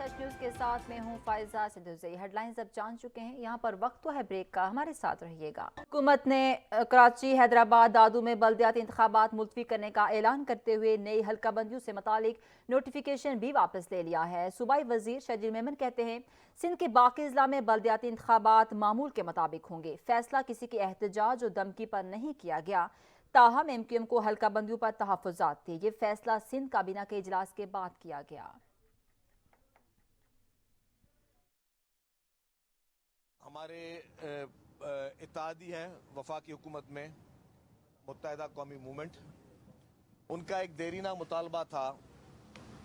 Net news کے ساتھ میں ہوں فائزہ سدوزئی۔ ہیڈ لائنز اب جان چکے ہیں، یہاں پر وقت تو ہے بریک کا، ہمارے ساتھ رہیے گا۔ حکومت نے کراچی، حیدرآباد، دادو میں بلدیاتی انتخابات ملتوی کرنے کا اعلان کرتے ہوئے نئی حلقہ بندیوں سے متعلق نوٹیفیکیشن بھی واپس لے لیا ہے۔ صوبائی وزیر شجیل میمن کہتے ہیں سندھ کے باقی اضلاع میں بلدیاتی انتخابات معمول کے مطابق ہوں گے۔ فیصلہ کسی کے احتجاج اور دھمکی پر نہیں کیا گیا، تاہم ایم کیو ایم کو حلقہ بندیوں پر تحفظات تھے۔ یہ فیصلہ سندھ کابینہ کے اجلاس کے بعد کیا گیا۔ ہمارے اتحادی ہیں وفاقی حکومت میں متحدہ قومی موومنٹ، ان کا ایک دیرینہ مطالبہ تھا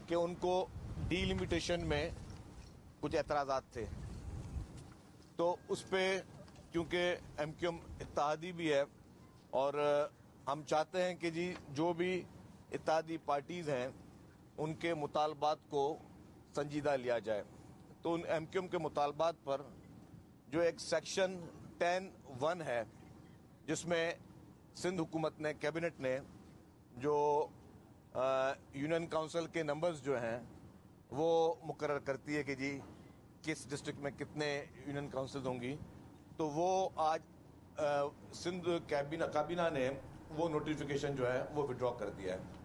کہ ان کو ڈی لمیٹیشن میں کچھ اعتراضات تھے، تو اس پہ کیونکہ ایم کیو ایم اتحادی بھی ہے اور ہم چاہتے ہیں کہ جی جو بھی اتحادی پارٹیز ہیں ان کے مطالبات کو سنجیدہ لیا جائے، تو ان ایم کیو ایم کے مطالبات پر جو ایک سیکشن 10(1) ہے جس میں سندھ حکومت نے، کیبنٹ نے جو یونین کونسل کے نمبرز جو ہیں وہ مقرر کرتی ہے کہ جی کس ڈسٹرکٹ میں کتنے یونین کونسلز ہوں گی، تو وہ آج سندھ کابینہ نے وہ نوٹیفیکیشن جو ہے وہ وڈرا کر دیا ہے۔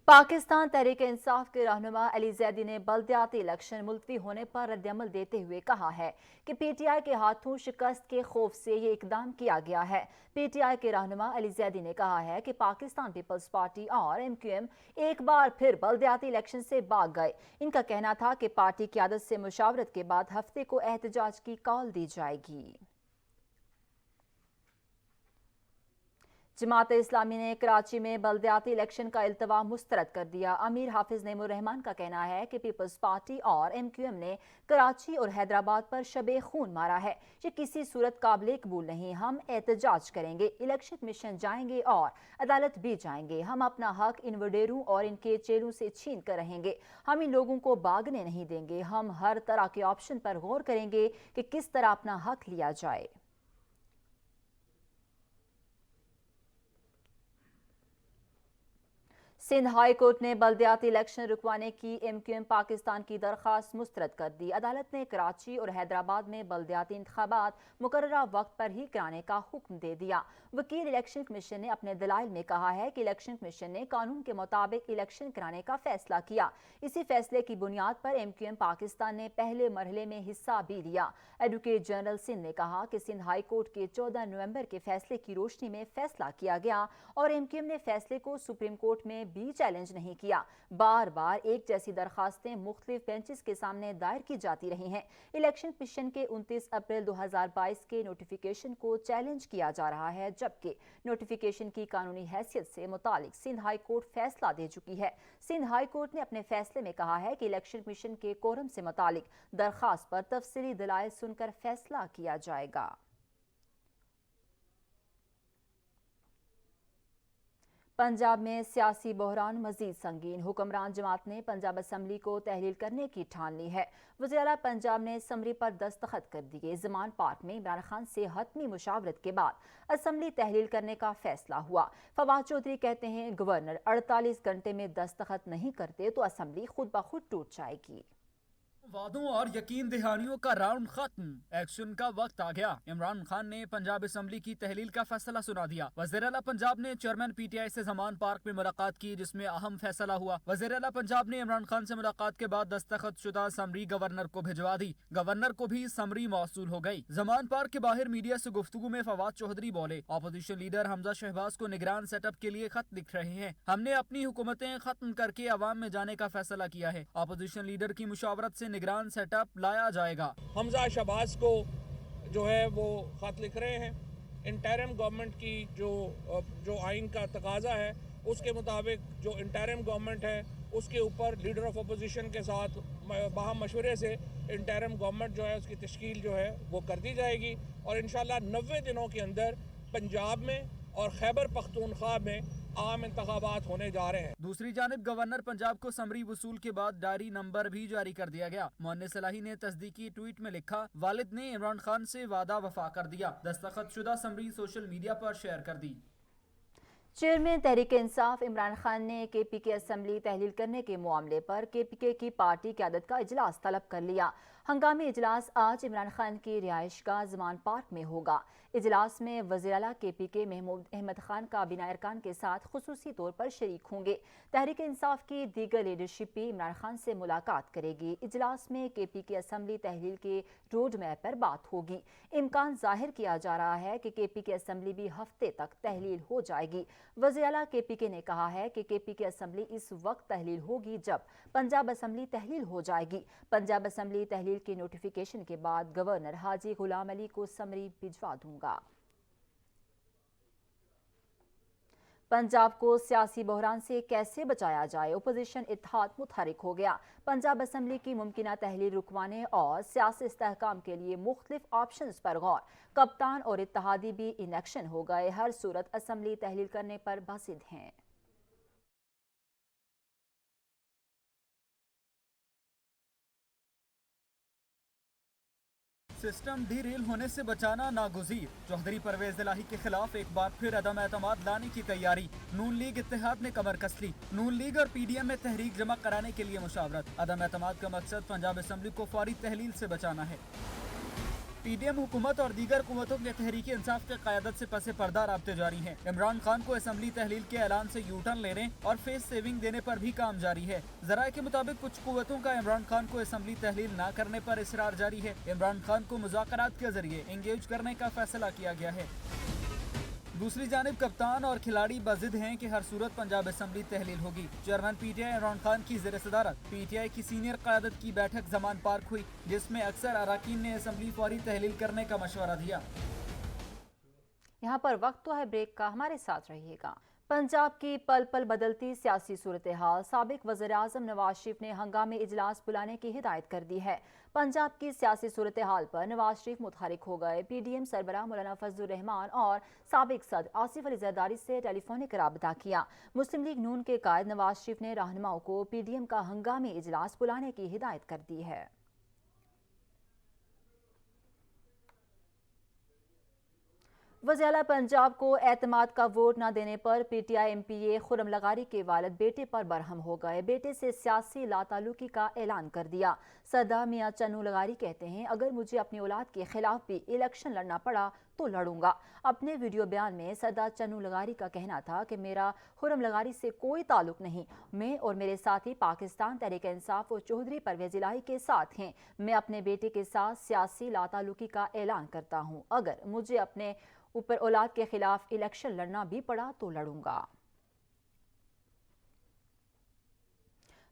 پاکستان تحریک انصاف کے رہنما علی زیدی نے بلدیاتی الیکشن ملتوی ہونے پر رد عمل دیتے ہوئے کہا ہے کہ پی ٹی آئی کے ہاتھوں شکست کے خوف سے یہ اقدام کیا گیا ہے۔ پی ٹی آئی کے رہنما علی زیدی نے کہا ہے کہ پاکستان پیپلز پارٹی اور ایم کیو ایم ایک بار پھر بلدیاتی الیکشن سے بھاگ گئے۔ ان کا کہنا تھا کہ پارٹی قیادت سے مشاورت کے بعد ہفتے کو احتجاج کی کال دی جائے گی۔ جماعت اسلامی نے کراچی میں بلدیاتی الیکشن کا التوا مسترد کر دیا۔ امیر حافظ نعیم الرحمان کا کہنا ہے کہ پیپلز پارٹی اور ایم کیو ایم نے کراچی اور حیدرآباد پر شب خون مارا ہے، یہ کسی صورت قابل قبول نہیں۔ ہم احتجاج کریں گے، الیکشن کمیشن جائیں گے اور عدالت بھی جائیں گے۔ ہم اپنا حق ان وڈیروں اور ان کے چیلوں سے چھین کر رہیں گے، ہم ان لوگوں کو بھاگنے نہیں دیں گے۔ ہم ہر طرح کے آپشن پر غور کریں گے کہ کس طرح اپنا حق لیا جائے۔ سندھ ہائی کورٹ نے بلدیاتی الیکشن رکوانے کی ایم کیو ایم پاکستان کی درخواست مسترد کر دی۔ عدالت نے کراچی اور حیدرآباد میں بلدیاتی انتخابات مقررہ وقت پر ہی کرانے کا حکم دے دیا۔ وکیل الیکشن کمیشن نے اپنے دلائل میں کہا ہے کہ الیکشن کمیشن نے قانون کے مطابق الیکشن کرانے کا فیصلہ کیا۔ اسی فیصلے کی بنیاد پر ایم کیو ایم پاکستان نے پہلے مرحلے میں حصہ بھی لیا۔ ایڈوکیٹ جنرل سندھ نے کہا کہ سندھ ہائی کورٹ کے 14 نومبر کے فیصلے کی روشنی میں فیصلہ کیا گیا اور ایم کیو ایم نے فیصلے کو سپریم کورٹ میں بھی چیلنج نہیں کیا۔ بار بار ایک جیسی درخواستیں مختلف بینچز کے سامنے دائر کی جاتی رہی ہیں۔ الیکشن کمیشن کے 29 اپریل 2022 کے نوٹیفیکیشن کو چیلنج کیا جا رہا ہے، جبکہ نوٹیفیکیشن کی قانونی حیثیت سے متعلق سندھ ہائی کورٹ فیصلہ دے چکی ہے۔ سندھ ہائی کورٹ نے اپنے فیصلے میں کہا ہے کہ الیکشن کمیشن کے کورم سے متعلق درخواست پر تفصیلی دلائل سن کر فیصلہ کیا جائے گا۔ پنجاب میں سیاسی بحران مزید سنگین، حکمران جماعت نے پنجاب اسمبلی کو تحلیل کرنے کی ٹھان لی ہے۔ وزیراعلیٰ پنجاب نے اسمبلی پر دستخط کر دیے۔ زمان پارک میں عمران خان سے حتمی مشاورت کے بعد اسمبلی تحلیل کرنے کا فیصلہ ہوا۔ فواد چودھری کہتے ہیں گورنر 48 گھنٹے میں دستخط نہیں کرتے تو اسمبلی خود بخود ٹوٹ جائے گی۔ وعدوں اور یقین دہانیوں کا راؤنڈ ختم، ایکشن کا وقت آ گیا۔ عمران خان نے پنجاب اسمبلی کی تحلیل کا فیصلہ سنا دیا۔ وزیراعلیٰ پنجاب نے چیئرمین پی ٹی آئی سے زمان پارک میں ملاقات کی، جس میں اہم فیصلہ ہوا۔ وزیراعلیٰ پنجاب نے عمران خان سے ملاقات کے بعد دستخط شدہ سمری گورنر کو بھجوا دی۔ گورنر کو بھی سمری موصول ہو گئی۔ زمان پارک کے باہر میڈیا سے گفتگو میں فواد چودھری بولے، اپوزیشن لیڈر حمزہ شہباز کو نگران سیٹ اپ کے لیے خط لکھ رہے ہیں۔ ہم نے اپنی حکومتیں ختم کر کے عوام میں جانے کا فیصلہ کیا ہے۔ اپوزیشن لیڈر کی مشاورت سے نگران سیٹ اپ لایا جائے گا۔ حمزہ شہباز کو جو ہے وہ خط لکھ رہے ہیں۔ انٹرم گورنمنٹ کی جو آئین کا تقاضا ہے اس کے مطابق جو انٹرم گورنمنٹ ہے اس کے اوپر لیڈر آف اپوزیشن کے ساتھ باہم مشورے سے انٹرم گورنمنٹ جو ہے اس کی تشکیل جو ہے وہ کر دی جائے گی، اور انشاءاللہ 90 دنوں کے اندر پنجاب میں اور خیبر پختونخوا میں عام انتخابات ہونے جا رہے ہیں۔ دوسری جانب گورنر پنجاب کو سمری وصول کے بعد ڈائری نمبر بھی جاری کر دیا گیا۔ مؤنس الہی نے تصدیقی ٹویٹ میں لکھا، والد نے عمران خان سے وعدہ وفا کر دیا، دستخط شدہ سمری سوشل میڈیا پر شیئر کر دی۔ چیئرمین تحریک انصاف عمران خان نے کے پی کے اسمبلی تحلیل کرنے کے معاملے پر کے پی کے کی پارٹی قیادت کا اجلاس طلب کر لیا۔ ہنگامی اجلاس آج عمران خان کی رہائش گاہ زمان پارک میں ہوگا۔ اجلاس میں وزیر اعلیٰ کے پی کے محمود احمد خان کابینہ ارکان کے ساتھ خصوصی طور پر شریک ہوں گے۔ تحریک انصاف کی دیگر لیڈرشپ بھی عمران خان سے ملاقات کرے گی۔ اجلاس میں کے پی کے اسمبلی تحلیل کے روڈ میپ پر بات ہوگی۔ امکان ظاہر کیا جا رہا ہے کہ کے پی کے اسمبلی بھی ہفتے تک تحلیل ہو جائے گی۔ وزیر اعلیٰ کے پی کے نے کہا ہے کہ کے پی کے اسمبلی اس وقت تحلیل ہوگی جب پنجاب اسمبلی تحلیل ہو جائے گی۔ پنجاب اسمبلی تحلیل کی نوٹیفیکیشن کے بعد گورنر حاجی غلام علی کو سمری بھجوا دوں گا۔ پنجاب کو سیاسی بحران سے کیسے بچایا جائے، اپوزیشن اتحاد متحرک ہو گیا۔ پنجاب اسمبلی کی ممکنہ تحلیل رکوانے اور سیاسی استحکام کے لیے مختلف آپشنز پر غور۔ کپتان اور اتحادی بھی ان ایکشن ہو گئے، ہر صورت اسمبلی تحلیل کرنے پر باسد ہیں۔ سسٹم ڈی ریل ہونے سے بچانا ناگزیر، چوہدری پرویز الہی کے خلاف ایک بار پھر عدم اعتماد لانے کی تیاری۔ نون لیگ اتحاد نے کمر کس لی، نون لیگ اور پی ڈی ایم میں تحریک جمع کرانے کے لیے مشاورت۔ عدم اعتماد کا مقصد پنجاب اسمبلی کو فوری تحلیل سے بچانا ہے۔ پی ڈی ایم حکومت اور دیگر قوتوں کے تحریک انصاف کی قیادت سے پس پردہ رابطے جاری ہیں۔ عمران خان کو اسمبلی تحلیل کے اعلان سے یو ٹرن لینے اور فیس سیونگ دینے پر بھی کام جاری ہے۔ ذرائع کے مطابق کچھ قوتوں کا عمران خان کو اسمبلی تحلیل نہ کرنے پر اصرار جاری ہے۔ عمران خان کو مذاکرات کے ذریعے انگیج کرنے کا فیصلہ کیا گیا ہے۔ دوسری جانب کپتان اور کھلاڑی بضد ہیں کہ ہر صورت پنجاب اسمبلی تحلیل ہوگی۔ Chairman P T I Imran Khan کی زیر صدارت پی ٹی آئی کی سینئر قیادت کی بیٹھک زمان پارک ہوئی، جس میں اکثر اراکین نے اسمبلی فوری تحلیل کرنے کا مشورہ دیا۔ یہاں پر وقت تو ہے بریک کا، ہمارے ساتھ رہیے گا۔ پنجاب کی پل پل بدلتی سیاسی صورتحال، سابق وزیر اعظم نواز شریف نے ہنگامی اجلاس بلانے کی ہدایت کر دی ہے۔ پنجاب کی سیاسی صورتحال پر نواز شریف متحرک ہو گئے۔ پی ڈی ایم سربراہ مولانا فضل الرحمان اور سابق صدر آصف علی زرداری سے ٹیلی فونک رابطہ کیا۔ مسلم لیگ نون کے قائد نواز شریف نے رہنماؤں کو پی ڈی ایم کا ہنگامی اجلاس بلانے کی ہدایت کر دی ہے۔ وزیر اعلیٰ پنجاب کو اعتماد کا ووٹ نہ دینے پر P T I M P اے خرم لغاری کے والد بیٹے پر برہم ہو گئے۔ بیٹے سے سیاسی لا تعلقی کا اعلان کر دیا۔ سردار میاں چنو لغاری کہتے ہیں، اگر مجھے اپنی اولاد کے خلاف بھی الیکشن لڑنا پڑا تو لڑوں گا۔ اپنے ویڈیو بیان میں سردار چنو لغاری کا کہنا تھا کہ میرا خرم لغاری سے کوئی تعلق نہیں، میں اور میرے ساتھی پاکستان تحریک انصاف اور چوہدری پرویز الہی کے ساتھ ہیں۔ میں اپنے بیٹے کے ساتھ سیاسی لا تعلقی کا اعلان کرتا ہوں، اگر مجھے اپنے اوپر اولاد کے خلاف الیکشن لڑنا بھی پڑا تو لڑوں گا۔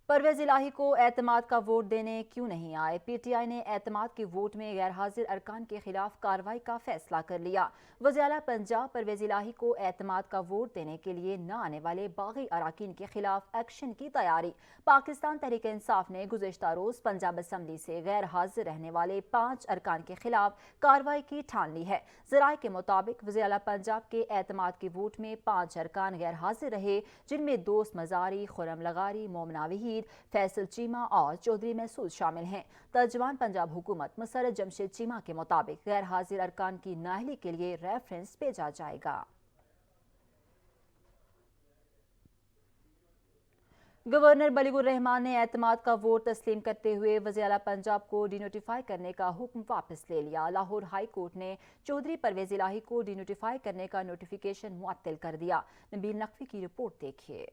پرویز الہی کو اعتماد کا ووٹ دینے کیوں نہیں آئے؟ پی ٹی آئی نے اعتماد کے ووٹ میں غیر حاضر ارکان کے خلاف کارروائی کا فیصلہ کر لیا۔ وزیر اعلیٰ پنجاب پرویز الہی کو اعتماد کا ووٹ دینے کے لیے نہ آنے والے باغی اراکین کے خلاف ایکشن کی تیاری۔ پاکستان تحریک انصاف نے گزشتہ روز پنجاب اسمبلی سے غیر حاضر رہنے والے 5 ارکان کے خلاف کارروائی کی ٹھان لی ہے۔ ذرائع کے مطابق وزیر اعلیٰ پنجاب کے اعتماد کے ووٹ میں 5 ارکان غیر حاضر رہے، جن میں دوست مزاری، خرم لغاری، مومنہ وحید، فیصل چیمہ اور چودھری محسود شامل ہیں۔ ترجمان پنجاب حکومت مسرت جمشید چیمہ کے مطابق غیر حاضر ارکان کی نااہلی کے لیے ریفرنس بھیجا جائے گا۔ گورنر بلیغ الرحمان نے اعتماد کا ووٹ تسلیم کرتے ہوئے وزیر اعلیٰ پنجاب کو ڈی نوٹیفائی کرنے کا حکم واپس لے لیا۔ لاہور ہائی کورٹ نے چوہدری پرویز الہی کو ڈی نوٹیفائی کرنے کا نوٹیفیکیشن معطل کر دیا۔ نبیل نقوی کی رپورٹ دیکھیے۔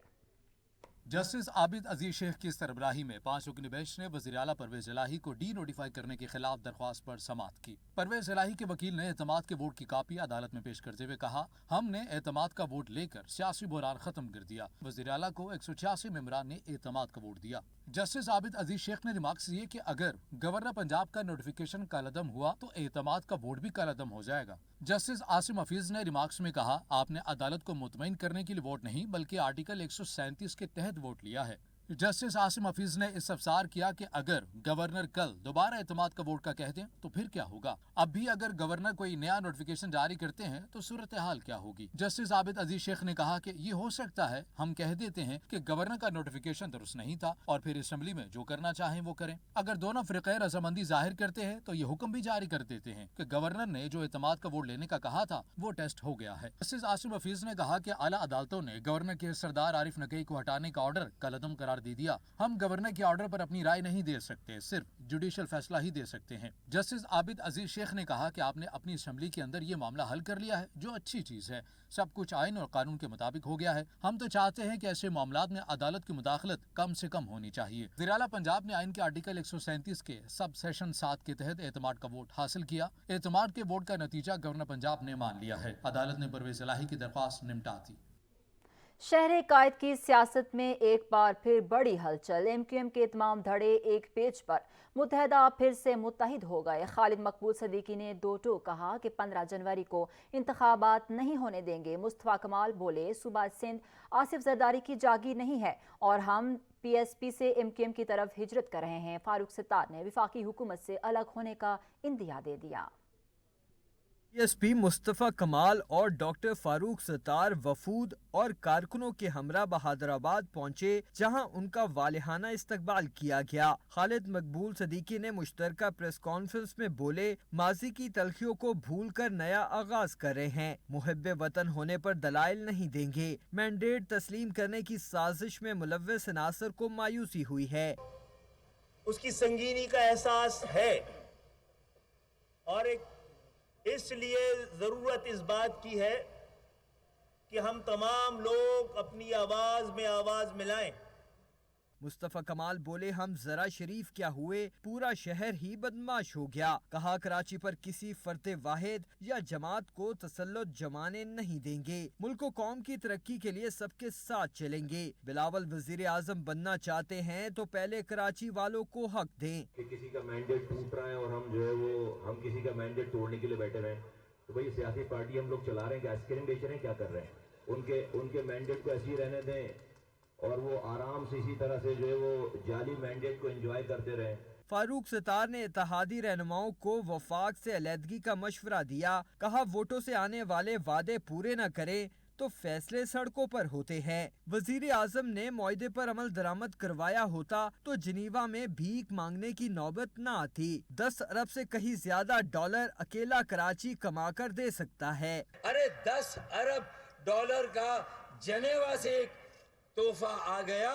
جسٹس عابد عزیز شیخ کی سربراہی میں 5 رکنی بینچ نے وزیر اعلیٰ پرویز الہی کو ڈی نوٹیفائی کرنے کے خلاف درخواست پر سماعت کی۔ پرویز الہی کے وکیل نے اعتماد کے ووٹ کی کاپی عدالت میں پیش کرتے ہوئے کہا، ہم نے اعتماد کا ووٹ لے کر سیاسی بحران ختم کر دیا۔ وزیر اعلیٰ کو 186 ممبران نے اعتماد کا ووٹ دیا۔ جسٹس عابد عزیز شیخ نے ریمارکس دیے کہ اگر گورنر پنجاب کا نوٹیفیکیشن کالعدم ہوا تو اعتماد کا ووٹ بھی کالعدم ہو جائے گا۔ جسٹس عاصم حفیظ نے ریمارکس میں کہا، آپ نے عدالت کو مطمئن کرنے کے لیے ووٹ نہیں بلکہ آرٹیکل 137 کے تحت ووٹ لیا ہے۔ जस्टिस आसिम हफीज ने इस अफसार किया कि अगर गवर्नर कल दोबारा एतमाद का वोट का कह दें तो फिर क्या होगा। अब भी अगर गवर्नर कोई नया नोटिफिकेशन जारी करते हैं तो सूरत हाल क्या होगी। जस्टिस आबिद अजीज शेख ने कहा कि ये हो सकता है हम कह देते हैं कि गवर्नर का नोटिफिकेशन दुरुस्त नहीं था और फिर असेंबली में जो करना चाहें वो करें। अगर दोनों फिरक़े रजामंदी जाहिर करते हैं तो ये हुक्म भी जारी कर देते हैं कि गवर्नर ने जो एतमाद का वोट लेने का कहा था वो टेस्ट हो गया है। जस्टिस आसिम हफीज ने कहा कि आला अदालतों ने गवर्नर के सरदार आरिफ नकवी को हटाने का ऑर्डर कलअदम करार दे दिया। हम गवर्नर के ऑर्डर पर अपनी राय नहीं दे सकते, सिर्फ जुडिशल फैसला ही दे सकते हैं। जस्टिस आबिद अजीज शेख ने कहा कि आपने अपनी असेंबली के अंदर ये मामला हल कर लिया है, जो अच्छी चीज है। सब कुछ आइन और कानून के मुताबिक हो गया है। हम तो चाहते हैं कि ऐसे मामलात में अदालत की मुदाखलत कम से कम होनी चाहिए। वज़ीर आला पंजाब ने आइन के आर्टिकल 137 के सब सेशन 7 के तहत एतमाद का वोट हासिल किया। एतमाद के वोट का नतीजा गवर्नर पंजाब ने मान लिया है। अदालत ने परवेज इलाही की दरख्वास्त निपटा दी। शहर कायद की सियासत में एक बार फिर बड़ी हलचल। MQM के तमाम धड़े एक पेज पर मुत्तहदा फिर से मुत्तहिद हो गए। खालिद मकबूल सदीकी ने दो टोक कहा कि 15 जनवरी को इंतखाबात नहीं होने देंगे। मुस्तफा कमाल बोले सूबा सिंध आसिफ जरदारी की जागीर नहीं है और हम PSP से MQM की तरफ हिजरत कर रहे हैं। फारूक सत्तार ने वफाकी हुकूमत से अलग होने का इंदिया दे दिया। PSP मुस्तफ़ा कमाल और डॉक्टर फारूक सत्तार वफूद और कारकुनों के हमरा बहादुराबाद पहुंचे, जहां उनका वालिहाना इस्तकबाल किया गया। खालिद मकबूल सदीकी ने मुश्तरका प्रेस कॉन्फ्रेंस में बोले माजी की तलखियों को भूल कर नया आगाज कर रहे हैं। मुहब्बे वतन होने पर दलाइल नहीं देंगे। मैंडेट तस्लीम करने की साजिश में मुलव्वस नासर को मायूसी हुई है। उसकी संगीनी का एहसास है और इसलिए जरूरत इस बात की है कि हम तमाम लोग अपनी आवाज में आवाज मिलाएं। मुस्तफ़ा कमाल बोले हम जरा शरीफ क्या हुए, पूरा शहर ही बदमाश हो गया। कहा कराची पर किसी फर्द वाहिद या जमात को तसल्लुत जमाने नहीं देंगे। मुल्क कौम की तरक्की के लिए सबके साथ चलेंगे। बिलावल वजीर आजम बनना चाहते हैं तो पहले कराची वालों को हक दें। कि किसी का मैंडेट टूट रहा है और हम जो है वो हम किसी का मैंडेट तोड़ने के लिए बैठे रहे, तो भाई सियासी पार्टी हम लोग चला रहे हैं, आइसक्रीम बेच रहे हैं, क्या कर रहे हैं। उनके मैंडेट को ऐसे ही रहने दें और वो आराम से इसी तरह से जो है वो जाली मैंडेट को एंजॉय करते रहे। फारूक सत्तार ने इत्तेहादी रहनुमाओं को वफाक से अलहदगी का मशवरा दिया। कहा वोटों से आने वाले वादे पूरे न करें तो फैसले सड़कों पर होते हैं। वजीर आजम ने मुआहदे पर अमल दरामद करवाया होता तो जिनीवा में भीख मांगने की नौबत न आती। 10 अरब से कहीं ज्यादा डॉलर अकेला कराची कमा कर दे सकता है। अरे 10 अरब डॉलर का जनेवा से एक तोहफा आ गया,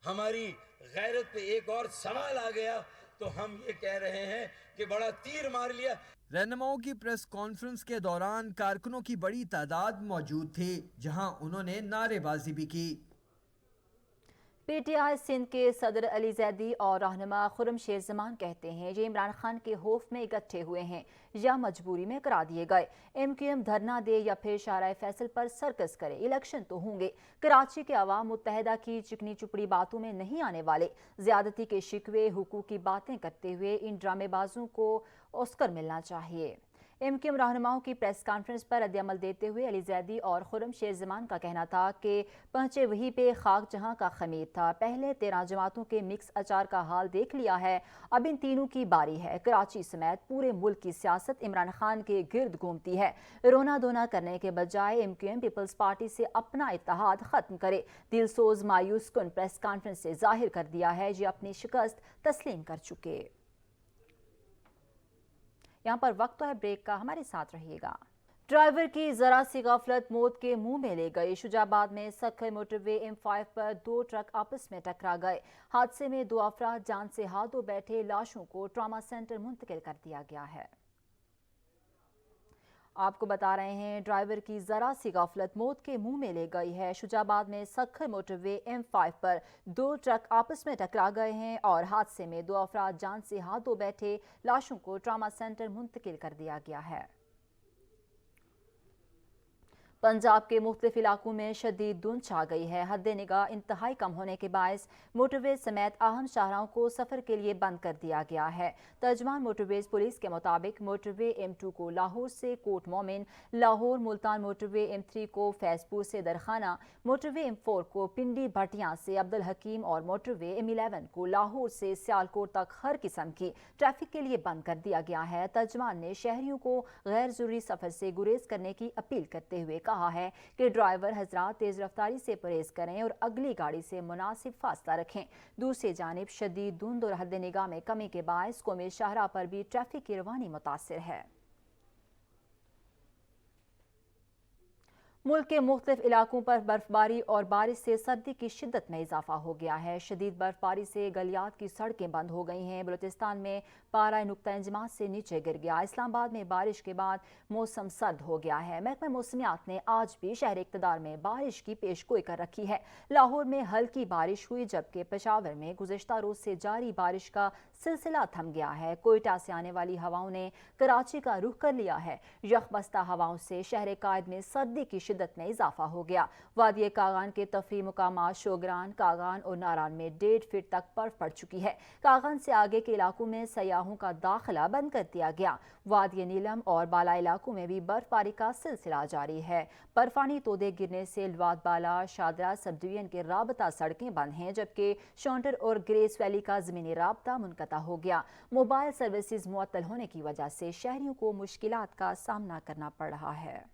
हमारी गैरत पे एक और सवाल आ गया, तो हम ये कह रहे हैं कि बड़ा तीर मार लिया। रहनुमाओं की प्रेस कॉन्फ्रेंस के दौरान कारकुनों की बड़ी तादाद मौजूद थी, जहां उन्होंने नारेबाजी भी की। PTI सिंध के सदर अली जैदी और रहनुमा खुर्रम शेर जमान कहते हैं ये इमरान खान के खौफ में इकट्ठे हुए हैं या मजबूरी में करा दिए गए। MQM धरना दे या फिर शाराए फैसल पर सर्कस करे, इलेक्शन तो होंगे। कराची के अवाम मुत्तहदा की चिकनी चुपड़ी बातों में नहीं आने वाले। ज्यादती के शिकवे हुकूक की बातें करते हुए इन ड्रामेबाजों को ऑस्कर मिलना चाहिए। MQM रहनुमाओं की प्रेस कॉन्फ्रेंस पर रद्द-ए-अमल देते हुए अली जैदी और खुर्रम शेर जमान का कहना था कि पहुंचे वहीं पे खाक जहां का खमीर था। पहले 13 जमातों के मिक्स अचार का हाल देख लिया है, अब इन तीनों की बारी है। कराची समेत पूरे मुल्क की सियासत इमरान खान के गिर्द घूमती है। रोना धोना करने के बजाय MQM पीपल्स पार्टी से अपना इत्तेहाद खत्म करे। दिलसोज मायूस कुन प्रेस कॉन्फ्रेंस से जाहिर कर दिया है ये अपनी शिकस्त तस्लीम कर चुके। यहाँ पर वक्त तो है ब्रेक का, हमारे साथ रहिएगा। ड्राइवर की जरा सी गफलत मौत के मुंह में ले गई। शुजाबाद में सखर मोटरवे M5 पर 2 ट्रक आपस में टकरा गए। हादसे में 2 अफराद जान से हाथ धो बैठे, लाशों को ट्रॉमा सेंटर मुंतकिल कर दिया गया है। आपको बता रहे हैं ड्राइवर की जरा सी गफलत मौत के मुंह में ले गई है। शुजाबाद में सखर मोटरवे M5 पर 2 ट्रक आपस में टकरा गए हैं और हादसे में 2 अफराद जान से हाथ धो बैठे, लाशों को ट्रॉमा सेंटर मुंतकिल कर दिया गया है। पंजाब के मुख्तलिफ इलाकों में शदीद धुंध छा गई है। हद निगाह इंतहाई कम होने के बायस मोटरवे समेत अहम शाहराहों को सफ़र के लिए बंद कर दिया गया है। तर्जमान मोटरवेज पुलिस के मुताबिक मोटरवे M2 को लाहौर से कोट मोमिन, लाहौर मुल्तान मोटरवे M3 को फैजपुर से दरखाना, मोटरवे M4 को पिंडी भटियां से अब्दुल हकीम और मोटरवे M11 को लाहौर से सियालकोट तक हर किस्म की ट्रैफिक के लिए बंद कर दिया गया है। तर्जमान ने शहरियों को गैर जरूरी सफ़र से गुरेज करने की अपील करते हुए कहा है कि ड्राइवर हजरात तेज रफ्तारी से परहेज करें और अगली गाड़ी से मुनासिब फासला रखें। दूसरी जानिब शदीद धुंध और हद निगाह में कमी के बायस कौमी शाहरा पर भी ट्रैफिक की रवानी मुतासिर है। मुल्क के मुख्तलिफ इलाकों पर बर्फबारी और बारिश से सर्दी की शिद्दत में इजाफा हो गया है। शदीद बर्फबारी से गलियात की सड़कें बंद हो गई हैं। बलूचिस्तान में पारा नुक्ता इंजमात से नीचे गिर गया। इस्लामाबाद में बारिश के बाद मौसम सर्द हो गया है। महकमा मौसमियात ने आज भी शहर इक़्तिदार में बारिश की पेशगोई कर रखी है। लाहौर में हल्की बारिश हुई, जबकि पेशावर में गुज़िश्ता रोज से जारी बारिश का सिलसिला थम गया है। कोयटा से आने वाली हवाओं ने कराची का रुख कर लिया है। यखबस्ता हवाओं से शहर कायद में सर्दी की शिद्दत में इजाफा हो गया। वादी कागान के तफरी मुकामात शोगरान, कागान और नारान में 1.5 फीट तक बर्फ पड़ चुकी है। कागान से आगे के इलाकों में सयाहों का दाखिला बंद कर दिया गया। वादी नीलम और बाला इलाकों में भी बर्फबारी का सिलसिला जारी है। बर्फानी तोदे गिरने से लवाद बाला शादरा सब डिवीजन के राबता सड़कें बंद हैं, जबकि शौंटर और ग्रेस वैली का ज़मीनी राबता मुनक़ता हो गया। मोबाइल सर्विसेज मुअत्तल होने की वजह से शहरियों को मुश्किलात का सामना करना पड़ रहा है।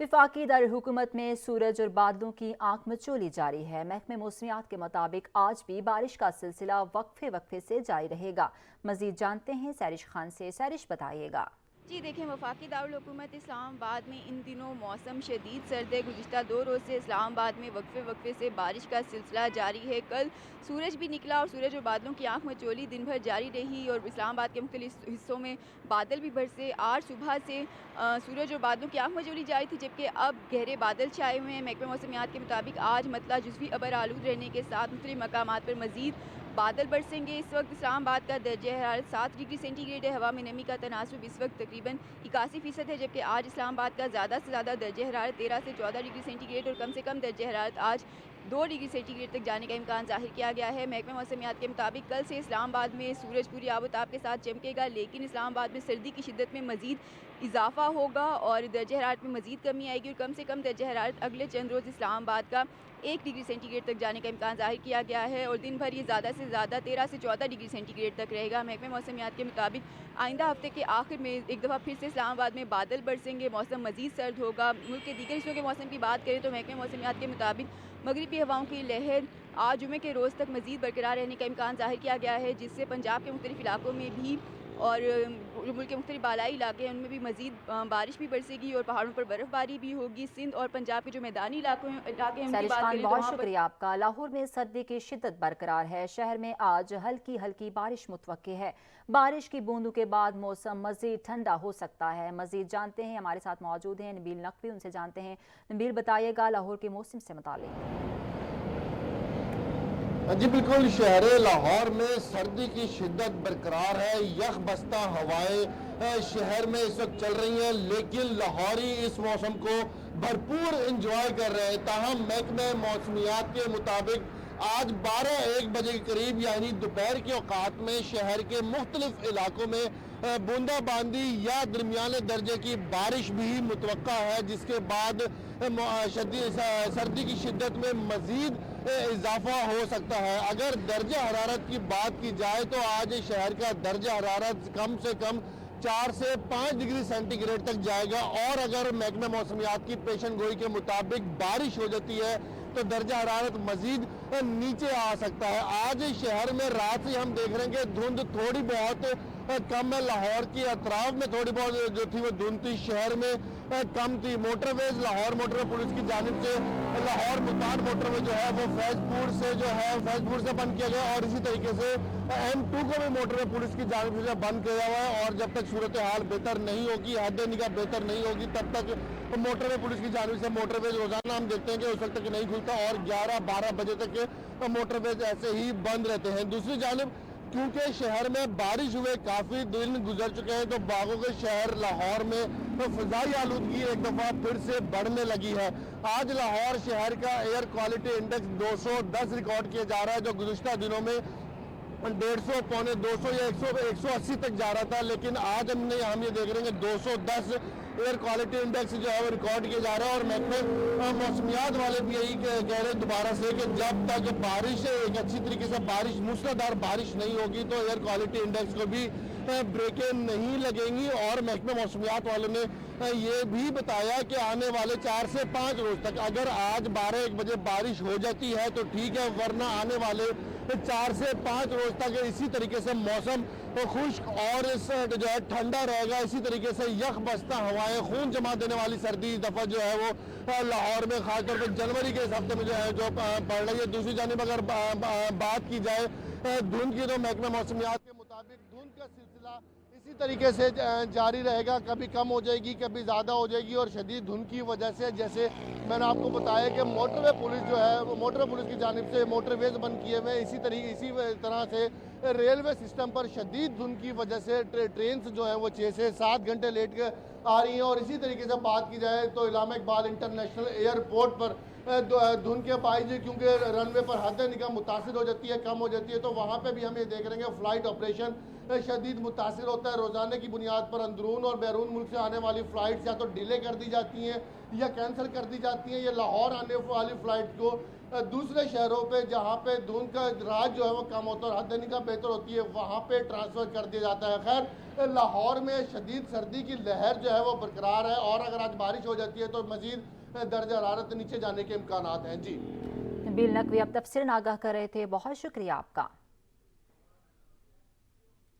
विफाकी दारुल-हुकूमत में सूरज और बादलों की आंख मचोली जारी है। महकमे मौसमियात के मुताबिक आज भी बारिश का सिलसिला वक्फे से जारी रहेगा। मजीद जानते हैं सैरिश खान से। सैरिश बताइएगा। जी देखें, वफाकी दारुल-हुकूमत इस्लामाबाद में इन दिनों मौसम शदीद सर्द है। गुज़िश्ता 2 रोज़ से इस्लामाबाद में वक्फे से बारिश का सिलसिला जारी है। कल सूरज भी निकला और सूरज और बादलों की आंख मचोली दिन भर जारी रही और इस्लामाबाद के मुख्तलिफ हिस्सों में बादल भी बरसे। आज सुबह से सूरज और बादलों की आंख मचोली जारी थी, जबकि अब गहरे बादल छाए हुए हैं। महकमे मौसमियात के मुताबिक आज मतला जुज़वी अबर आलूद रहने के साथ मुख्तलिफ मकामात पर मज़ीद बादल बरसेंगे। इस वक्त इस्लामाबाद का दर्जा हरारत 7 डिग्री सेंटीग्रेड है। हवा में नमी का तनासुब इस वक्त तकरीबन 81% है, जबकि आज इस्लामाबाद का ज़्यादा से ज़्यादा दर्जा हरारत 13 से 14 डिग्री सेंटीग्रेड और कम से कम दर्जा हरारत आज 2 डिग्री सेंटीग्रेड तक जाने का इम्कान जाहिर किया गया है। महकमे मौसमियात के मुताबिक कल से इस्लामाबाद में सूरज पूरी आबोताब के साथ चमकेगा, लेकिन इस्लामाबाद में सर्दी की शिद्दत में मज़ीद इजाफा होगा और दर्जा हरारत में मज़ीद कमी आएगी और कम से कम दर्जा हरारत अगले चंद रोज़ इस्लामाबाद का 1 डिग्री सेंटीग्रेड तक जाने का इम्कान जाहिर किया गया है और दिन भर ये ज़्यादा से ज़्यादा 13 से 14 डिग्री सेंटीग्रेड तक रहेगा। महकमे मौसमियात के मुताबिक आइंदा हफ्ते के आखिर में एक दफ़ा फिर से इस्लामाबाद में बादल बरसेंगे, मौसम मज़ीद सर्द होगा। मुल्क के दीगर हिस्सों के मौसम की बात करें तो महकमे मौसमियात के मुताबिक मगरिबी हवाओं की लहर आज जुमे के रोज़ तक मज़ीद बरकरार रहने का इम्कान जाहिर किया गया है, जिससे पंजाब के मुख्तलिफ इलाकों में भी और मुल्क के मुख्तलिफ बालाई इलाके हैं उनमें भी मज़ीद बारिश भी बरसेगी और पहाड़ों पर बर्फबारी भी होगी। सिंध और पंजाब के जो मैदानी इलाके हैं उनकी बात करें तो बहुत शुक्रिया आपका। लाहौर में सर्दी की शिद्दत बरकरार है। शहर में आज हल्की बारिश मुतवक्के है। बारिश की बूंदों के बाद मौसम मज़ीद ठंडा हो सकता है। मज़ीद जानते हैं, हमारे साथ मौजूद हैं नबील नकवी, उनसे जानते हैं। नबील बताइएगा लाहौर के मौसम से मुताल्लिक़। जी बिल्कुल, शहर लाहौर में सर्दी की शिद्दत बरकरार है। यखबस्ता हवाएं शहर में इस वक्त चल रही हैं, लेकिन लाहौरी इस मौसम को भरपूर इंजॉय कर रहे हैं। ताहम महकमे मौसमियात के मुताबिक आज 12-1 बजे के करीब यानी दोपहर के औकात में शहर के मुख्तलिफ इलाकों में बूंदाबांदी या दरमियाने दर्जे की बारिश भी मुतवक्का है, जिसके बाद सर्दी की शिद्दत में मज़ीद इजाफा हो सकता है। अगर दर्जा हरारत की बात की जाए तो आज शहर का दर्जा हरारत कम से कम 4 से 5 डिग्री सेंटीग्रेड तक जाएगा और अगर महकमे मौसमियात की पेशन गोई के मुताबिक बारिश हो जाती है तो दर्जा हरारत मजीद नीचे आ सकता है। आज शहर में रात से हम देख रहे हैं कि धुंध थोड़ी बहुत कम है। लाहौर की अतराफ में थोड़ी बहुत जो थी वो धुंध थी, शहर में कम थी। मोटरवेज लाहौर मोटरवे पुलिस की जानिब से लाहौर मुल्तान मोटरवे जो है वो फैजपुर से बंद किया गया और इसी तरीके से M2 को भी मोटरवे पुलिस की जानिब से बंद किया हुआ है और जब तक सूरत हाल बेहतर नहीं होगी, हद निगाह बेहतर नहीं होगी, तब तक मोटरवे पुलिस की जानिब से मोटरवेज रोजाना हम देखते हैं कि उस वक्त तक नहीं खुलता और 11-12 बजे तक मोटरवेज ऐसे ही बंद रहते हैं। दूसरी जानिब क्योंकि शहर में बारिश हुए काफ़ी दिन गुजर चुके हैं, तो बागों के शहर लाहौर में फ़िज़ाई आलूदगी एक दफ़ा फिर से बढ़ने लगी है। आज लाहौर शहर का एयर क्वालिटी इंडेक्स 210 रिकॉर्ड किया जा रहा है, जो गुज़िश्ता दिनों में 150, पौने 200 या 180 तक जा रहा था, लेकिन आज हम ये देख रहे हैं कि 210 एयर क्वालिटी इंडेक्स जो है वो रिकॉर्ड किया जा रहा है। और महकमे मौसमियात वाले भी यही कह रहे हैं दोबारा से कि जब तक बारिश एक अच्छी तरीके से बारिश, मूसलाधार बारिश नहीं होगी तो एयर क्वालिटी इंडेक्स को भी ब्रेकें नहीं लगेंगी। और महकमे मौसमियात वालों ने ये भी बताया कि आने वाले 4 से 5 रोज तक अगर आज 12-1 बजे बारिश हो जाती है तो ठीक है, वरना आने वाले 4 से 5 रोज तक इसी तरीके से मौसम खुश्क और जो है ठंडा रहेगा। इसी तरीके से यख बस्ता हवाएं, खून जमा देने वाली सर्दी इस दफ़ा जो है वो लाहौर में खासतौर पर जनवरी के इस हफ्ते में जो है जो पड़ रही है। दूसरी जानिब अगर बात की जाए धुंध की, तो महकमे मौसमियात के मुताबिक धुंध का सिलसिला इसी तरीके से जारी रहेगा, कभी कम हो जाएगी, कभी ज़्यादा हो जाएगी। और शदीद धुंध की वजह से, जैसे मैंने आपको बताया कि मोटरवे पुलिस जो है वो मोटरवे पुलिस की जानिब से मोटरवेज बंद किए हुए हैं। इसी तरह से रेलवे सिस्टम पर शदीद धुंध की वजह से ट्रेन जो है वो 6 से 7 घंटे लेट के आ रही हैं। और इसी तरीके से बात की जाए तो इलामा इकबाल इंटरनेशनल एयरपोर्ट पर धुंध के पाई जी, क्योंकि रनवे पर हद निगाह मुतासिर हो जाती है, कम हो जाती है, तो वहाँ पे भी हम ये देख रहे हैं फ़्लाइट ऑपरेशन शदीद मुतासिर होता है। रोज़ाना की बुनियाद पर अंदरून और बैरून मुल्क से आने वाली फ़्लाइट्स या तो डिले कर दी जाती हैं या कैंसिल कर दी जाती हैं। ये लाहौर आने वाली फ़्लाइट को दूसरे शहरों पे जहाँ पे धुंध का राज जो है वो कम होता है और हद निगाह बेहतर होती है, वहाँ पे ट्रांसफ़र कर दिया जाता है। खैर, लाहौर में शदीद सर्दी की लहर जो है वो बरकरार है, और अगर आज बारिश हो जाती है तो मज़ीद दर्जा हरारत नीचे जाने के इम्कानात हैं। जी बिल नकवी अब तफसीर आगाह कर रहे थे, बहुत शुक्रिया आपका।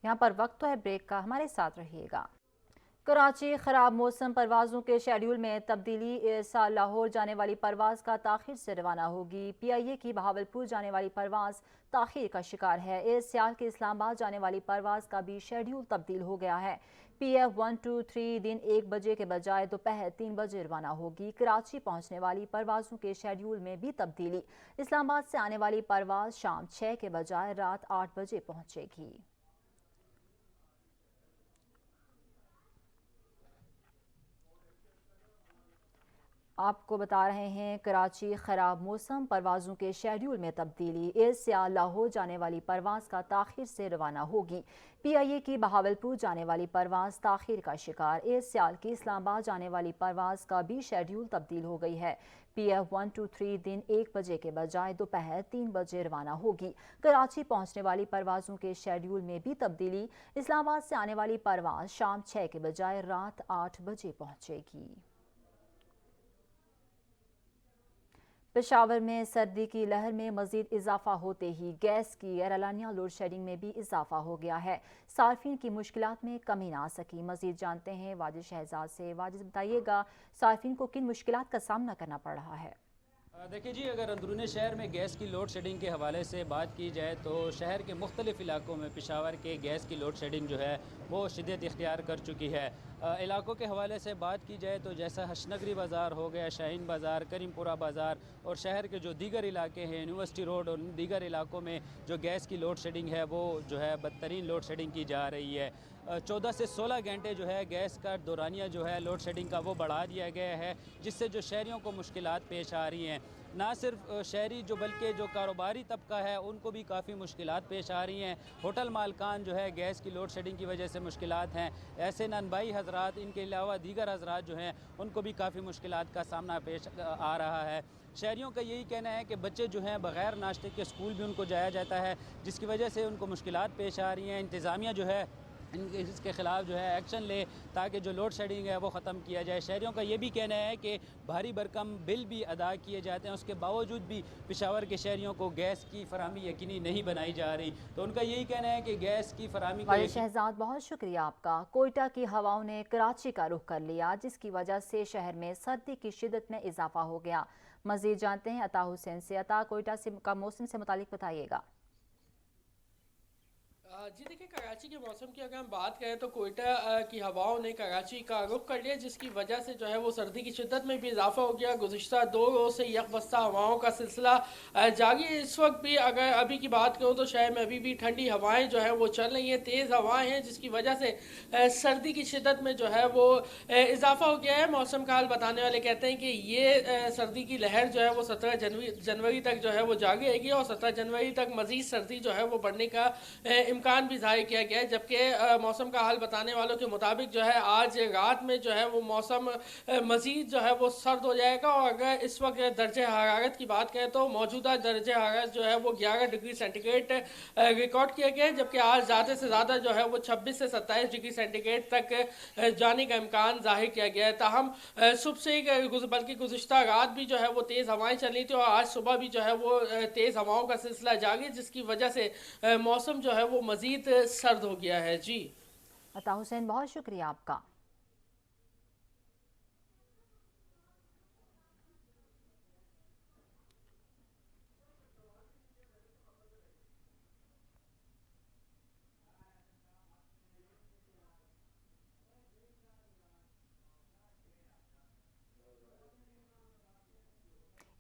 यहाँ पर वक्त तो है ब्रेक का, हमारे साथ रहिएगा। कराची खराब मौसम, परवाज़ों के शेड्यूल में तब्दीली। इस साल लाहौर जाने वाली परवाज़ का ताख़ीर से रवाना होगी। PIA की बहावलपुर जाने वाली परवाज़ ताख़ीर का शिकार है। इस साल के इस्लामाबाद जाने वाली परवाज़ का भी शेड्यूल तब्दील हो गया है। PF 123 दिन 1 बजे के बजाय दोपहर 3 बजे रवाना होगी। कराची पहुँचने वाली परवाज़ों के शेड्यूल में भी तब्दीली। इस्लामाबाद से आने वाली परवाज़ शाम 6 के बजाय रात 8 बजे पहुँचेगी। आपको बता रहे हैं कराची खराब मौसम, परवाज़ों के शेड्यूल में तब्दीली। इस साल लाहौर जाने वाली परवाज़ का ताख़ीर से रवाना होगी। PIA की बहावलपुर जाने वाली परवाज़ ताख़ीर का शिकार। इस साल की इस्लामाबाद जाने वाली परवाज़ का भी शेड्यूल तब्दील हो गई है। PF 123 दिन 1 बजे के बजाय दोपहर 3 बजे रवाना होगी। कराची पहुँचने वाली परवाज़ों के शेड्यूल में भी तब्दीली। इस्लामाबाद से आने वाली परवाज़ शाम 6 के बजाय रात 8 बजे पहुँचेगी। पेशावर में सर्दी की लहर में मजीद इजाफा होते ही गैस की गैरलानिया लोड शेडिंग में भी इजाफा हो गया है। सार्फिन की मुश्किलात में कमी ना आ सकी। मजीद जानते हैं वाजिद शहजाद से। वाजिद, बताइएगा सार्फिन को किन मुश्किलात का सामना करना पड़ रहा है? देखिए जी, अगर अंदरूनी शहर में गैस की लोड शेडिंग के हवाले से बात की जाए तो शहर के मुख्तलिफ इलाकों में पेशावर के गैस की लोड शेडिंग जो है वो शिद्दत इख्तियार कर चुकी है। इलाकों के हवाले से बात की जाए तो जैसा हशनगरी बाज़ार हो गया, शाहीन बाज़ार, करीमपुरा बाज़ार और शहर के जो दीगर इलाके हैं, यूनिवर्सिटी रोड और दीगर इलाकों में जो गैस की लोड शेडिंग है वो जो है बदतरीन लोड शेडिंग की जा रही है। 14 से 16 घंटे जो है गैस का दौरानिया जो है लोड शेडिंग का वो बढ़ा दिया गया है, जिससे जो शहरियों को मुश्किलात पेश आ रही हैं। ना सिर्फ शहरी जो बल्कि जो कारोबारी तबका है उनको भी काफ़ी मुश्किलात पेश आ रही हैं। होटल मालकान जो है गैस की लोड शेडिंग की वजह से मुश्किलात हैं। ऐसे ननबाई हजरात, इनके अलावा दीगर हजरात जो हैं उनको भी काफ़ी मुश्किलात का सामना पेश आ रहा है। शहरियों का यही कहना है कि बच्चे जो हैं बग़ैर नाश्ते के स्कूल भी उनको जाया जाता है, जिसकी वजह से उनको मुश्किलात पेश आ रही हैं। इंतज़ामिया जो है इसके ख़िलाफ़ जो है एक्शन ले ताकि जो लोड शेडिंग है वो ख़त्म किया जाए। शहरियों का ये भी कहना है कि भारी भरकम बिल भी अदा किए जाते हैं, उसके बावजूद भी पेशावर के शहरियों को गैस की फराहमी यकीनी नहीं बनाई जा रही। तो उनका यही कहना है कि गैस की फराहमी वाजिद शहजाद, बहुत शुक्रिया आपका। कोयटा की हवाओं ने कराची का रुख कर लिया, जिसकी वजह से शहर में सर्दी की शिद्दत में इजाफा हो गया। मज़ीद जानते हैं अता हुसैन से। अता, कोयटा से का मौसम से मुतालिक बताइएगा। جی دیکھیں کراچی کے موسم کی اگر ہم بات کریں تو کوئٹہ کی ہواؤں نے کراچی کا رخ کر لیا، جس کی وجہ سے جو ہے وہ سردی کی شدت میں بھی اضافہ ہو گیا۔ گزشتہ 2 روز سے یک بستہ ہواؤں کا سلسلہ جاری ہے۔ اس وقت بھی اگر ابھی کی بات کروں تو شہر میں ابھی بھی ٹھنڈی ہوائیں جو ہے وہ چل رہی ہیں، تیز ہوائیں ہیں، جس کی وجہ سے سردی کی شدت میں جو ہے وہ اضافہ ہو گیا ہے۔ موسم کا حال بتانے والے کہتے ہیں کہ یہ سردی کی لہر جو ہے وہ 17 جنوری تک جو ہے وہ جاری رہے گی، اور 17 جنوری تک مزید سردی جو ہے وہ بڑھنے کا امکان بھی ظاہر کیا گیا ہے۔ جبکہ موسم کا حال بتانے والوں کے مطابق جو ہے آج رات میں جو ہے وہ موسم مزید جو ہے وہ سرد ہو جائے گا، اور اگر اس وقت درجہ حرارت کی بات کریں تو موجودہ درجہ حرارت جو ہے وہ 11 ڈگری سینٹی گریڈ ریکارڈ کیا گیا ہے، جبکہ آج زیادہ سے زیادہ جو ہے وہ 26 سے 27 ڈگری سینٹی گریڈ تک جانے کا امکان ظاہر کیا گیا ہے۔ تاہم صبح سے بلکہ گزشتہ رات بھی جو ہے وہ تیز ہوائیں چلی تھی، اور آج صبح بھی جو ہے وہ تیز ہواؤں کا سلسلہ جاری ہے، جس کی وجہ سے موسم جو ہے وہ مزید سرد ہو گیا ہے۔ جی عطا حسین، بہت شکریہ آپ کا۔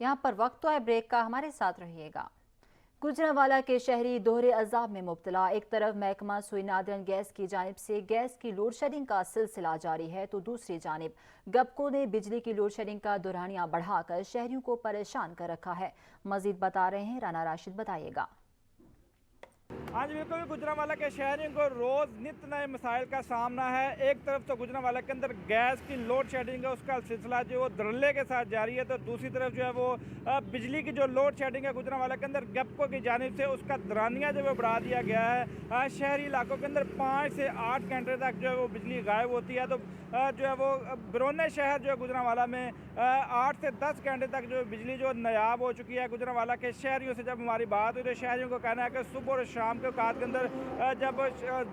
یہاں پر وقت تو ہے بریک کا، ہمارے ساتھ رہیے گا۔ گجرانوالہ کے شہری دوہرے عذاب میں مبتلا۔ ایک طرف محکمہ سوئی نادرن گیس کی جانب سے گیس کی لوڈ شیڈنگ کا سلسلہ جاری ہے، تو دوسری جانب گپکو نے بجلی کی لوڈ شیڈنگ کا دورانیہ بڑھا کر شہریوں کو پریشان کر رکھا ہے۔ مزید بتا رہے ہیں رانا راشد، بتائیے گا۔ ہاں جی بالکل، گجرانوالہ کے شہریوں کو روز نت نئے مسائل کا سامنا ہے۔ ایک طرف تو گجرانوالہ کے اندر گیس کی لوڈ شیڈنگ ہے، اس کا سلسلہ جو وہ دھڑلے کے ساتھ جاری ہے، تو دوسری طرف جو ہے وہ بجلی کی جو لوڈ شیڈنگ ہے گجرانوالہ کے اندر گپکو کی جانب سے اس کا دورانیہ جو ہے بڑھا دیا گیا ہے۔ شہری علاقوں کے اندر 5 سے 8 گھنٹے تک جو ہے وہ بجلی غائب ہوتی ہے، تو جو ہے وہ بیرون شہر جو ہے گجرانوالہ میں 8 سے 10 گھنٹے تک جو بجلی جو نایاب ہو چکی ہے۔ گجرانوالہ کے شہریوں سے جب ہماری بات ہوئی تو شہریوں کو کہنا ہے کہ صبح اور شام کے اوقات کے اندر جب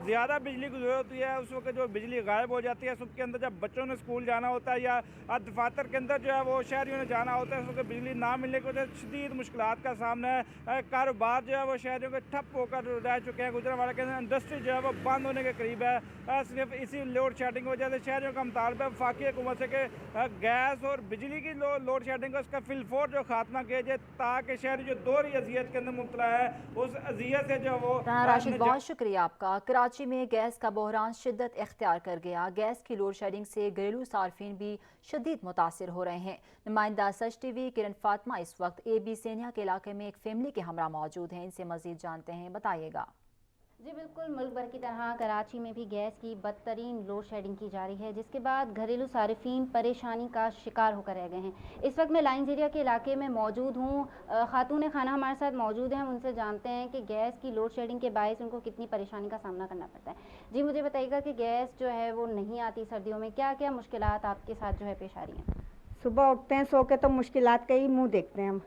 زیادہ بجلی کی ضرورت ہوتی ہے اس وقت جو بجلی غائب ہو جاتی ہے۔ صبح کے اندر جب بچوں نے اسکول جانا ہوتا ہے یا دفاتر کے اندر جو ہے وہ شہریوں نے جانا ہوتا ہے، اس وقت بجلی نہ ملنے کی وجہ سے شدید مشکلات کا سامنا ہے۔ کاروبار جو ہے وہ شہریوں کے ٹھپ ہو کر رہ چکے ہیں۔ گجرانوالہ کے اندر انڈسٹری جو ہے وہ بند ہونے کے قریب ہے، صرف اسی لوڈ شیڈنگ کی وجہ سے۔ شہریوں کا مطالبہ ہے وفاقی حکومت سے کہ گیس اور بجلی کی لوڈ شیڈنگ کا اس کا فی الفور جو خاتمہ کیا جائے، تاکہ شہری جو دوہری اذیت کے اندر مبتلا ہے اس اذیت سے جو وہ راشد، بہت شکریہ آپ کا۔ کراچی میں گیس کا بحران شدت اختیار کر گیا۔ گیس کی لوڈ شیڈنگ سے گھریلو صارفین بھی شدید متاثر ہو رہے ہیں۔ نمائندہ سچ ٹی وی کرن فاطمہ اس وقت اے بی سینیا کے علاقے میں ایک فیملی کے ہمراہ موجود ہیں، ان سے مزید جانتے ہیں، بتائیے گا۔ جی بالکل، ملک بھر کی طرح کراچی میں بھی گیس کی بدترین لوڈ شیڈنگ کی جا رہی ہے، جس کے بعد گھریلو صارفین پریشانی کا شکار ہو کر رہ گئے ہیں۔ اس وقت میں لائنز ایریا کے علاقے میں موجود ہوں، خاتون خانہ ہمارے ساتھ موجود ہیں، ہم ان سے جانتے ہیں کہ گیس کی لوڈ شیڈنگ کے باعث ان کو کتنی پریشانی کا سامنا کرنا پڑتا ہے۔ جی مجھے بتائیے گا کہ گیس جو ہے وہ نہیں آتی سردیوں میں، کیا کیا مشکلات آپ کے ساتھ جو ہے پیش آ رہی ہیں؟ صبح اٹھتے ہیں سو کے تو مشکلات کا ہی منہ دیکھتے ہیں ہم۔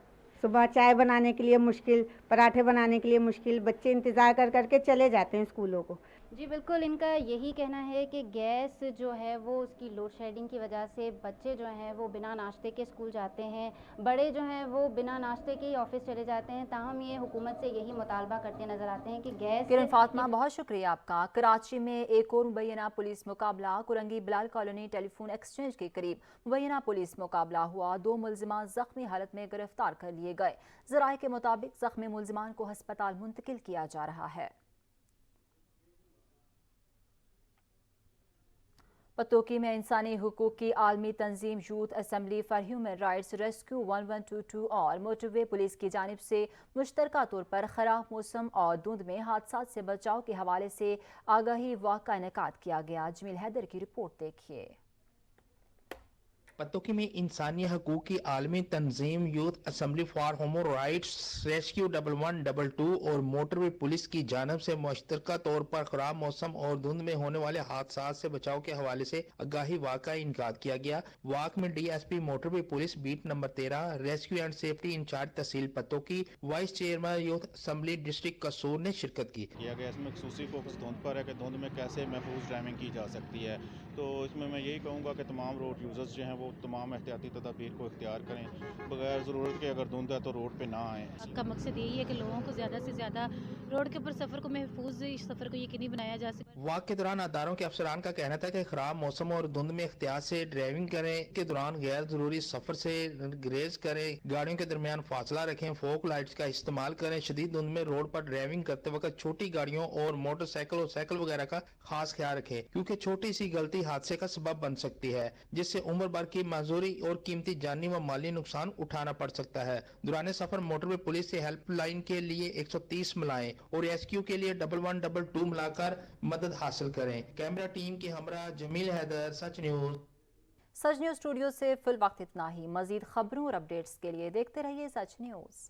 صبح چائے بنانے کے لیے مشکل، پراٹھے بنانے کے لیے مشکل، بچے انتظار کر کر کے چلے جاتے ہیں اسکولوں کو۔ جی بالکل، ان کا یہی کہنا ہے کہ گیس جو ہے وہ اس کی لوڈ شیڈنگ کی وجہ سے بچے جو ہیں وہ بنا ناشتے کے اسکول جاتے ہیں، بڑے جو ہیں وہ بنا ناشتے کے ہی آفس چلے جاتے ہیں۔ تاہم یہ حکومت سے یہی مطالبہ کرتے نظر آتے ہیں کہ گیس۔ کرن فاطمہ، بہت شکریہ آپ کا۔ کراچی میں ایک اور مبینہ پولیس مقابلہ کرنگی بلال کالونی ٹیلی فون ایکسچینج کے قریب مبینہ پولیس مقابلہ ہوا۔ 2 ملزمان زخمی حالت میں گرفتار کر لیے گئے۔ ذرائع کے مطابق زخمی ملزمان کو ہسپتال منتقل کیا جا رہا ہے۔ پتوکی میں انسانی حقوق کی عالمی تنظیم youth assembly for human rights rescue 1122 اور موٹر وے پولیس کی جانب سے مشترکہ طور پر خراب موسم اور دھند میں حادثات سے بچاؤ کے حوالے سے آگاہی واک کا انعقاد کیا گیا۔ جمیل حیدر کی رپورٹ دیکھیے۔ پتوکی میں انسانی حقوق کی عالمی تنظیم youth assembly for human rights rescue 1122 اور موٹر وے پولیس کی جانب سے مشترکہ طور پر خراب موسم اور دھند میں ہونے والے حادثات سے بچاؤ کے حوالے سے آگاہی واک کا انعقاد کیا گیا۔ واک میں D S P motorway police beat number 13 rescue and safety incharge تحصیل Pattoki vice chairman youth assembly district Kasur نے شرکت کی۔ کیا گیا اس میں خصوصی فوکس دھند پر ہے کہ دھند میں کیسے محفوظ ڈرائیونگ کی جا سکتی ہے، تو اس میں یہی کہوں گا کہ تمام روڈ یوزرز جو ہیں وہ तमाम एहतियाती तदाबीर को इख्तियार करें, बगैर ज़रूरत के अगर धुंध है तो रोड पे ना आएँ। का मकसद यही है कि लोगों को ज़्यादा से ज़्यादा रोड के ऊपर सफ़र को महफूज सफ़र को यकीनी बनाया जा सके। वाक़ के दौरान अदारों के अफसरान का कहना था कि खराब मौसम और धुंध में एहतियात से ड्राइविंग करें, के दौरान गैर जरूरी सफर से ग्रेज करें, गाड़ियों के दरमियान फासला रखें, फोक लाइट्स का इस्तेमाल करें, शदीद धुंध में रोड पर ड्राइविंग करते वक्त छोटी गाड़ियों और मोटरसाइकिल और साइकिल वगैरह का खास ख्याल रखें, क्योंकि छोटी सी गलती हादसे का सबब बन सकती है, जिससे उम्र भर की माजूरी और कीमती जानी व माली नुकसान उठाना पड़ सकता है। दौरान सफर मोटरवे पुलिस से हेल्पलाइन के लिए 130 मिलाएं और रेस्क्यू के लिए 1122 मिलाकर मदद हासिल करें। कैमरा टीम के हमरा जमील हैदर, सच न्यूज। सच न्यूज स्टूडियो से फिल वक्त इतना ही। मजीद खबरों और अपडेट्स के लिए देखते रहिए सच न्यूज।